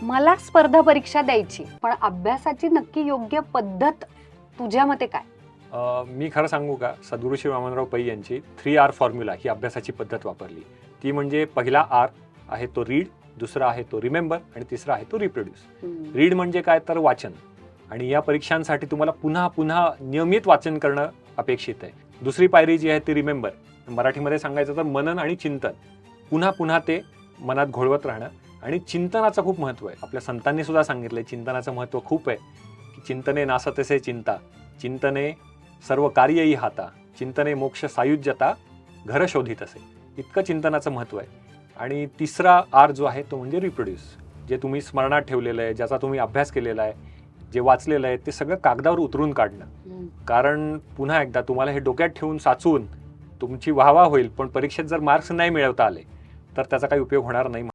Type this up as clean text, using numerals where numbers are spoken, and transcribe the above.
मला स्पर्धा परीक्षा द्यायची, पण अभ्यासाची नक्की योग्य पद्धत तुझ्या मते काय? मी खरं सांगू का, सद्गुरू श्री वामनराव पै यांची 3R फॉर्म्युला ही अभ्यासाची पद्धत वापरली. ती म्हणजे पहिला R आहे तो रीड, दुसरा आहे तो रिमेंबर आणि तिसरा आहे तो रिप्रोड्यूस. रीड म्हणजे काय तर वाचन, आणि या परीक्षांसाठी तुम्हाला पुन्हा पुन्हा नियमित वाचन करणं अपेक्षित आहे. दुसरी पायरी जी आहे ती रिमेंबर, मराठीमध्ये सांगायचं तर मनन आणि चिंतन. पुन्हा पुन्हा ते मनात घोळवत राहणं, आणि चिंतनाचं खूप महत्त्व आहे. आपल्या संतांनी सुद्धा सांगितलंय चिंतनाचं महत्त्व खूप आहे, की चिंतने नासतसे चिंता, चिंतने सर्व कार्यही हाता, चिंतने मोक्ष सायुज्यता घर शोधित असे. इतकं चिंतनाचं महत्त्व आहे. आणि तिसरा R जो आहे तो म्हणजे रिप्रोड्यूस, जे तुम्ही स्मरणात ठेवलेलं आहे, ज्याचा तुम्ही अभ्यास केलेला आहे, जे वाचलेलं आहे ते सगळं कागदावर उतरून काढणं. कारण पुन्हा एकदा तुम्हाला हे डोक्यात ठेवून साचून तुमची वाहवा होईल, पण परीक्षेत जर मार्क्स नाही मिळवता आले तर त्याचा काही उपयोग होणार नाही.